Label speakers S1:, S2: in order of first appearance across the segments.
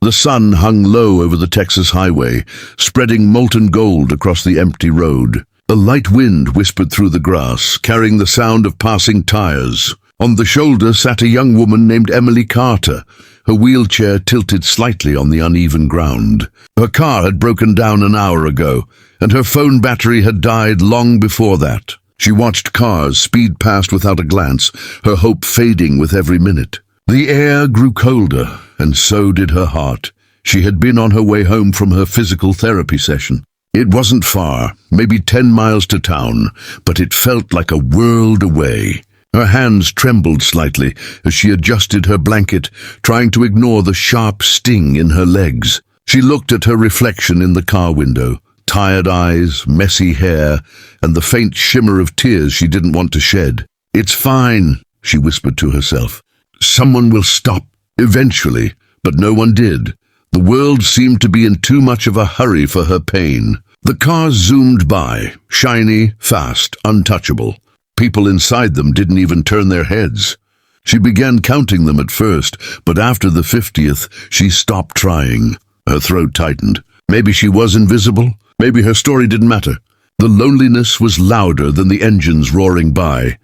S1: The sun hung low over the Texas highway, spreading molten gold across the empty road. A light wind whispered through the grass, carrying the sound of passing tires. On the shoulder sat a young woman named Emily Carter, her wheelchair tilted slightly on the uneven ground. Her car had broken down an hour ago, and her phone battery had died long before that. She watched cars speed past without a glance, her hope fading with every minute. The air grew colder, and so did her heart. She had been on her way home from her physical therapy session. It wasn't far, maybe 10 miles to town, but it felt like a world away. Her hands trembled slightly as she adjusted her blanket, trying to ignore the sharp sting in her legs. She looked at her reflection in the car window, tired eyes, messy hair, and the faint shimmer of tears she didn't want to shed. "It's fine," she whispered to herself. "Someone will stop, eventually," but no one did. The world seemed to be in too much of a hurry for her pain. The cars zoomed by, shiny, fast, untouchable. People inside them didn't even turn their heads. She began counting them at first, but after the 50th, she stopped trying. Her throat tightened. Maybe she was invisible. Maybe her story didn't matter. The loneliness was louder than the engines roaring by.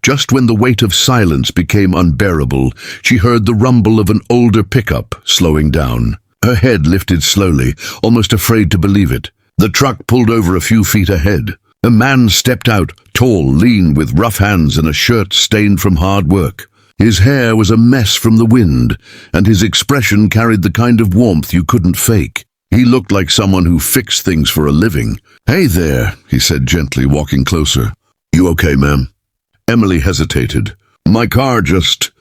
S1: Just when the weight of silence became unbearable, she heard the rumble of an older pickup slowing down. Her head lifted slowly, almost afraid to believe it. The truck pulled over a few feet ahead. A man stepped out, tall, lean, with rough hands and a shirt stained from hard work. His hair was a mess from the wind, and his expression carried the kind of warmth you couldn't fake. He looked like someone who fixed things for a living. "Hey there," he said gently, walking closer. "You okay, ma'am?" Emily hesitated. "My car just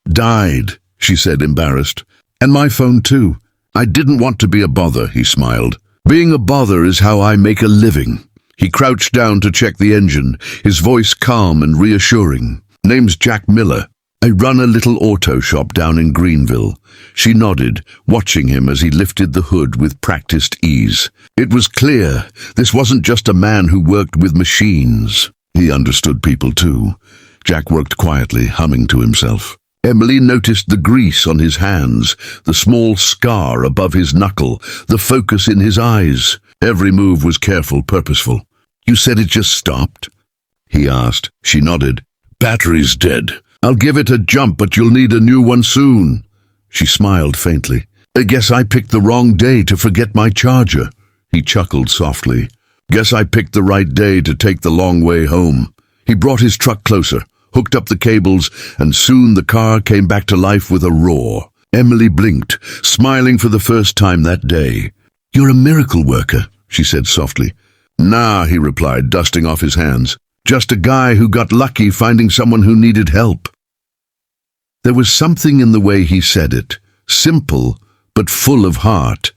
S1: died," she said, embarrassed. "And my phone too. I didn't want to be a bother," he smiled. "Being a bother is how I make a living." He crouched down to check the engine, his voice calm and reassuring. "Name's Jack Miller. I run a little auto shop down in Greenville." She nodded, watching him as he lifted the hood with practiced ease. It was clear this wasn't just a man who worked with machines. He understood people too. Jack worked quietly, humming to himself. Emily noticed the grease on his hands, the small scar above his knuckle, the focus in his eyes. Every move was careful, purposeful. "You said it just stopped?" he asked. She nodded. "Battery's dead. I'll give it a jump, but you'll need a new one soon." She smiled faintly. "I guess I picked the wrong day to forget my charger." He chuckled softly. "Guess I picked the right day to take the long way home." He brought his truck closer, hooked up the cables, and soon the car came back to life with a roar. Emily blinked, smiling for the first time that day. "You're a miracle worker," she said softly. "Nah," he replied, dusting off his hands. "Just a guy who got lucky finding someone who needed help." There was something in the way he said it, simple but full of heart.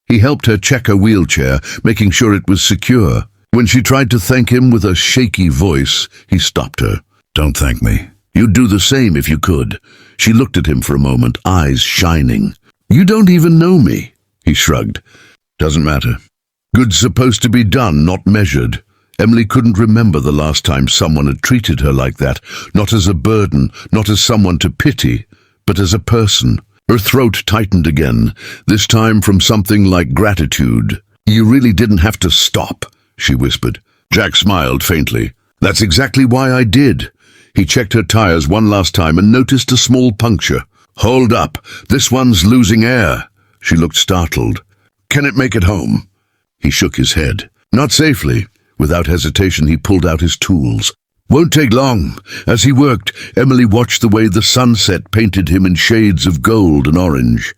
S1: He helped her check her wheelchair, making sure it was secure. When she tried to thank him with a shaky voice, he stopped her. "Don't thank me. You'd do the same if you could." She looked at him for a moment, eyes shining. "You don't even know me," he shrugged. "Doesn't matter. Good's supposed to be done, not measured." Emily couldn't remember the last time someone had treated her like that, not as a burden, not as someone to pity, but as a person. Her throat tightened again, this time from something like gratitude. "You really didn't have to stop," she whispered. Jack smiled faintly. "That's exactly why I did." He checked her tires one last time and noticed a small puncture. "Hold up, this one's losing air." She looked startled. "Can it make it home?" He shook his head. "Not safely." Without hesitation, he pulled out his tools. "Won't take long." As he worked, Emily watched the way the sunset painted him in shades of gold and orange.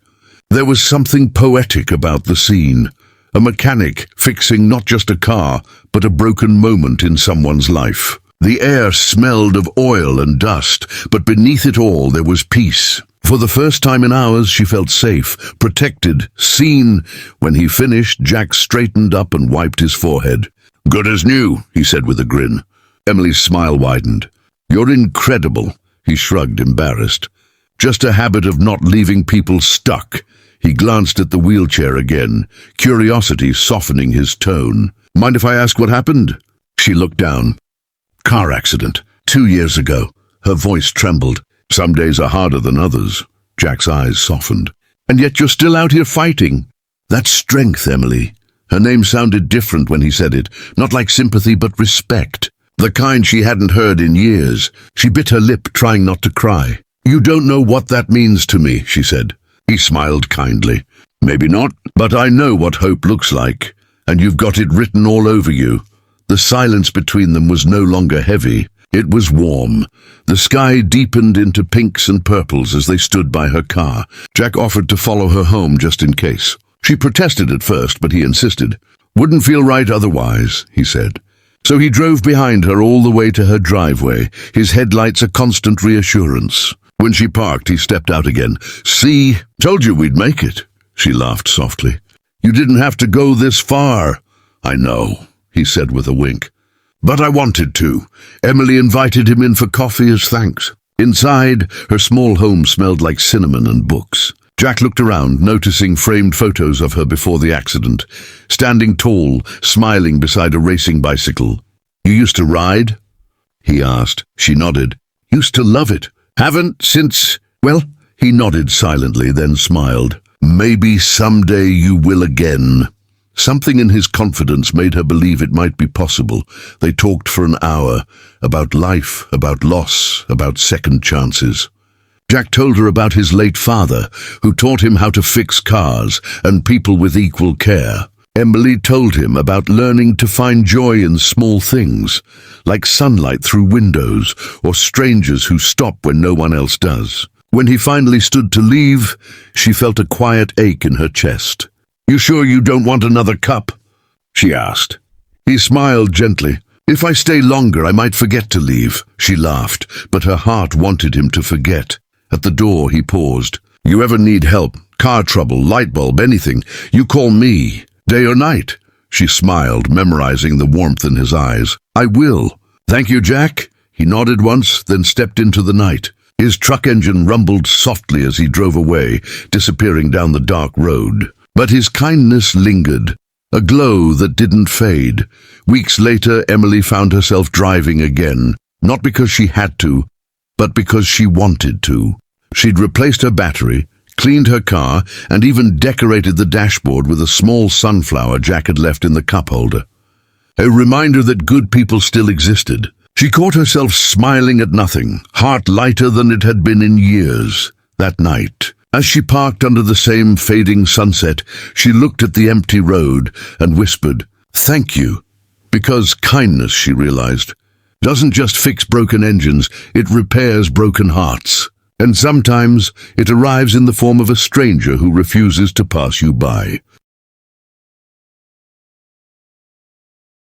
S1: There was something poetic about the scene. A mechanic fixing not just a car, but a broken moment in someone's life. The air smelled of oil and dust, but beneath it all there was peace. For the first time in hours, she felt safe, protected, seen. When he finished, Jack straightened up and wiped his forehead. "Good as new," he said with a grin. Emily's smile widened. "You're incredible," he shrugged, embarrassed. "Just a habit of not leaving people stuck." He glanced at the wheelchair again, curiosity softening his tone. "Mind if I ask what happened?" She looked down. "Car accident, 2 years ago." Her voice trembled. "Some days are harder than others." Jack's eyes softened. And yet you're still out here fighting. That's strength, Emily. Her name sounded different when he said it, not like sympathy but respect. The kind she hadn't heard in years. She bit her lip, trying not to cry. You don't know what that means to me, she said. He smiled kindly. Maybe not, but I know what hope looks like, and you've got it written all over you. The silence between them was no longer heavy. It was warm. The sky deepened into pinks and purples as they stood by her car. Jack offered to follow her home just in case. She protested at first, but he insisted. Wouldn't feel right otherwise, he said. So he drove behind her all the way to her driveway, his headlights a constant reassurance. When she parked, he stepped out again. See, told you we'd make it. She laughed softly. You didn't have to go this far. I know, he said with a wink. But I wanted to. Emily invited him in for coffee as thanks. Inside, her small home smelled like cinnamon and books. Jack looked around, noticing framed photos of her before the accident, standing tall, smiling beside a racing bicycle. You used to ride? He asked. She nodded. Used to love it. Haven't since... Well, he nodded silently, then smiled. Maybe someday you will again. Something in his confidence made her believe it might be possible. They talked for an hour, about life, about loss, about second chances. Jack told her about his late father, who taught him how to fix cars and people with equal care. Emily told him about learning to find joy in small things, like sunlight through windows or strangers who stop when no one else does. When he finally stood to leave, she felt a quiet ache in her chest. You sure you don't want another cup? She asked. He smiled gently. If I stay longer, I might forget to leave. She laughed, but her heart wanted him to forget. At the door, he paused. You ever need help? Car trouble, light bulb, anything? You call me. Day or night? She smiled, memorizing the warmth in his eyes. I will. Thank you, Jack. He nodded once, then stepped into the night. His truck engine rumbled softly as he drove away, disappearing down the dark road. But his kindness lingered, a glow that didn't fade. Weeks later, Emily found herself driving again, not because she had to, but because she wanted to. She'd replaced her battery, cleaned her car, and even decorated the dashboard with a small sunflower Jack had left in the cup holder. A reminder that good people still existed. She caught herself smiling at nothing, heart lighter than it had been in years. That night, as she parked under the same fading sunset, she looked at the empty road and whispered, "Thank you." Because kindness, she realized, doesn't just fix broken engines, it repairs broken hearts. And sometimes it arrives in the form of a stranger who refuses to pass you by.